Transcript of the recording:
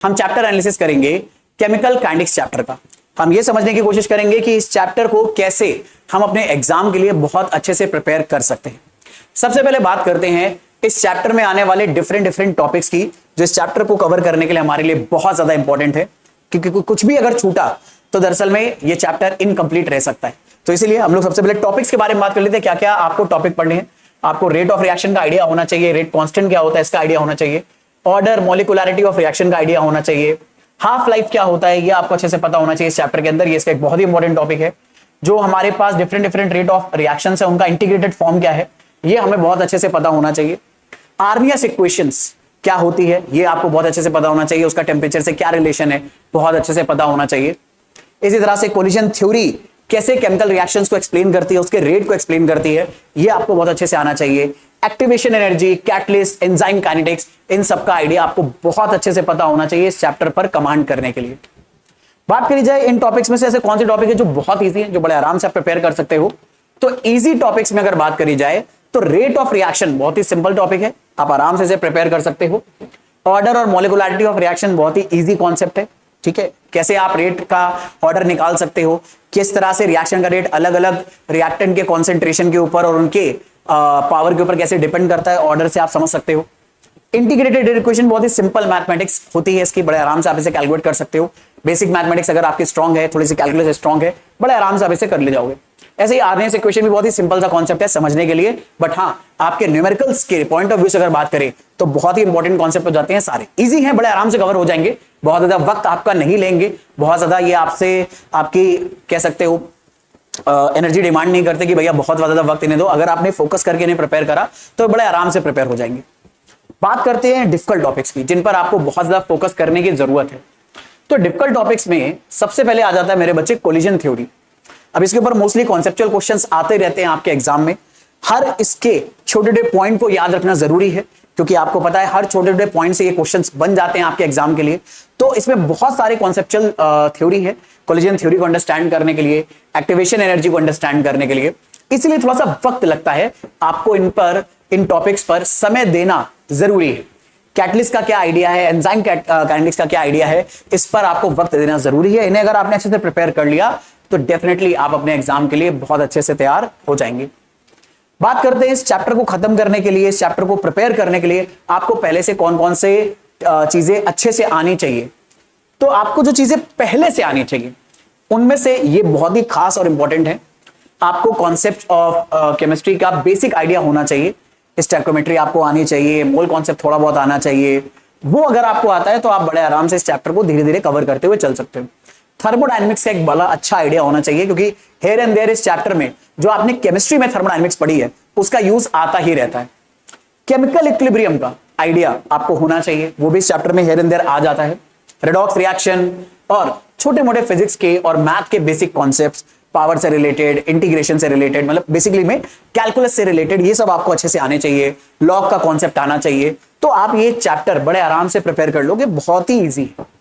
हम chapter analysis करेंगे chemical kinetics chapter का। हम ये समझने की कोशिश करेंगे कि इस चैप्टर को कैसे हम अपने एग्जाम के लिए बहुत अच्छे से प्रिपेयर कर सकते हैं। सबसे पहले बात करते हैं इस चैप्टर में आने वाले डिफरेंट टॉपिक्स की, जो इस चैप्टर को कवर करने के लिए हमारे लिए बहुत ज्यादा इंपॉर्टेंट है, क्योंकि कुछ भी अगर छूटा तो दरअसल में ये चैप्टर इनकंप्लीट रह सकता है। तो इसीलिए हम लोग सबसे पहले टॉपिक्स के बारे में बात कर लेते हैं। क्या क्या आपको टॉपिक पढ़ने हैं। आपको रेट ऑफ रिएक्शन का आइडिया होना चाहिए, रेट कांस्टेंट क्या होता है इसका आइडिया होना चाहिए, ऑर्डर मॉलिक्यूलरिटी ऑफ रिएक्शन का आइडिया होना चाहिए, हाफ लाइफ क्या होता है ये आपको अच्छे से पता होना चाहिए इस चैप्टर के अंदर। ये इसका एक बहुत ही इंपॉर्टेंट टॉपिक है। जो हमारे पास डिफरेंट रेट ऑफ रिएक्शन है उनका इंटीग्रेटेड फॉर्म क्या है ये हमें बहुत अच्छे से पता होना चाहिए। आर्मियस इक्वेशंस क्या होती है ये आपको बहुत अच्छे से पता होना चाहिए। उसका टेम्परेचर से क्या रिलेशन है बहुत अच्छे से पता होना चाहिए। इसी तरह से कोलिजन थ्योरी कैसे केमिकल रिएक्शंस को एक्सप्लेन करती है, उसके रेट को एक्सप्लेन करती है, ये आपको बहुत अच्छे से आना चाहिए। Activation energy, catalyst, enzyme kinetics, इन सब का आइडिया आपको बहुत अच्छे से पता होना चाहिए इस चैप्टर पर कमांड करने के लिए। बात करी जाए इन टॉपिक्स में से ऐसे कौन से टॉपिक है जो बहुत इजी है, जो बड़े आराम से आप प्रिपेयर कर सकते हो, तो इजी टॉपिक्स में अगर बात करी जाए तो रेट ऑफ रिएक्शन बहुत ही सिंपल टॉपिक है, आप आराम से इसे प्रिपेयर कर सकते हो। ऑर्डर और मॉलिक्यूलरिटी ऑफ रिएक्शन बहुत ही इजी कॉन्सेप्ट है, ठीक है। कैसे आप रेट का ऑर्डर निकाल सकते हो, किस तरह से रिएक्शन का रेट अलग अलग रिएक्टेंट के कॉन्सेंट्रेशन के ऊपर और उनके पावर के ऊपर कैसे डिपेंड करता है, ऑर्डर से आप समझ सकते हो। इंटीग्रेटेड इक्वेशन बहुत ही सिंपल मैथमेटिक्स होती है इसकी, बड़े आराम से आप इसे कैलकुलेट कर सकते हो। बेसिक मैथमेटिक्स अगर आपकी स्ट्रांग है, थोड़ी सी कैलकुलस स्ट्रांग है, बड़े आराम से आप इसे कर ले जाओगे। ऐसे ही आर्नियस इक्वेशन भी बहुत ही सिंपल सा कॉन्सेप्ट है समझने के लिए, बट हाँ आपके न्यूमेरिकल्स के पॉइंट ऑफ व्यू से अगर बात करें तो बहुत ही इंपॉर्टेंट कॉन्सेप्ट हो जाते हैं। सारे इजी हैं, बड़े आराम से कवर हो जाएंगे, बहुत ज्यादा वक्त आपका नहीं लेंगे, बहुत ज्यादा ये आपसे आपकी कह सकते हो एनर्जी डिमांड नहीं करते कि भैया बहुत ज्यादा वक्त इन्हें दो। अगर आपने फोकस करके इन्हें प्रिपेयर करा तो बड़े आराम से प्रिपेयर हो जाएंगे। बात करते हैं डिफिकल्ट टॉपिक्स की, जिन पर आपको बहुत ज्यादा फोकस करने की जरूरत है। तो डिफिकल्ट टॉपिक्स में सबसे पहले आ जाता है मेरे बच्चे कोलिजन थ्योरी। अब इसके ऊपर मोस्टली कॉन्सेप्चुअल क्वेश्चंस आते रहते हैं आपके एग्जाम में। हर इसके छोटे छोटे पॉइंट को याद रखना जरूरी है, क्योंकि आपको पता है हर छोटे छोटे पॉइंट से ये क्वेश्चंस बन जाते हैं आपके एग्जाम के लिए। तो इसमें बहुत सारे कॉन्सेप्चुअल थ्योरी है कोलिजन थ्योरी को अंडरस्टैंड करने के लिए, एक्टिवेशन एनर्जी को अंडरस्टैंड करने के लिए, इसलिए थोड़ा सा वक्त लगता है आपको इन टॉपिक्स पर समय देना जरूरी है। कैटलिस्ट का क्या आइडिया है, एंजाइम काइनेटिक्स का क्या आइडिया है, इस पर आपको वक्त देना जरूरी है। इन्हें अगर आपने अच्छे से प्रिपेयर कर लिया तो डेफिनेटली आप अपने एग्जाम के लिए बहुत अच्छे से तैयार हो जाएंगे। बात करते हैं इस चैप्टर को खत्म करने के लिए, इस चैप्टर को प्रिपेयर करने के लिए आपको पहले से कौन कौन से चीजें अच्छे से आनी चाहिए। तो आपको जो चीजें पहले से आनी चाहिए उनमें से ये बहुत ही खास और इंपॉर्टेंट है। आपको कॉन्सेप्ट ऑफ केमिस्ट्री का बेसिक आइडिया होना चाहिए, स्टोइकियोमेट्री आपको आनी चाहिए, मोल कॉन्सेप्ट थोड़ा बहुत आना चाहिए। वो अगर आपको आता है तो आप बड़े आराम से इस चैप्टर को धीरे धीरे कवर करते हुए चल सकते हो। थर्मोडायनेमिक्स का एक बड़ा अच्छा आइडिया होना चाहिए, क्योंकि हेयर एंड देयर इस चैप्टर में जो आपने केमिस्ट्री में थर्मोडायनेमिक्स पढ़ी है उसका यूज आता ही रहता है। केमिकल इक्विलिब्रियम का आइडिया आपको होना चाहिए, वो भी इस चैप्टर में हेयर एंड देयर आ जाता है। रेडॉक्स रिएक्शन और छोटे मोटे फिजिक्स के और मैथ के बेसिक कॉन्सेप्ट्स, पावर से रिलेटेड, इंटीग्रेशन से रिलेटेड, मतलब बेसिकली में कैलकुलस से रिलेटेड, ये सब आपको अच्छे से आने चाहिए। लॉग का कॉन्सेप्ट आना चाहिए। तो आप ये चैप्टर बड़े आराम से प्रिपेयर कर लोगे, बहुत ही ईजी है।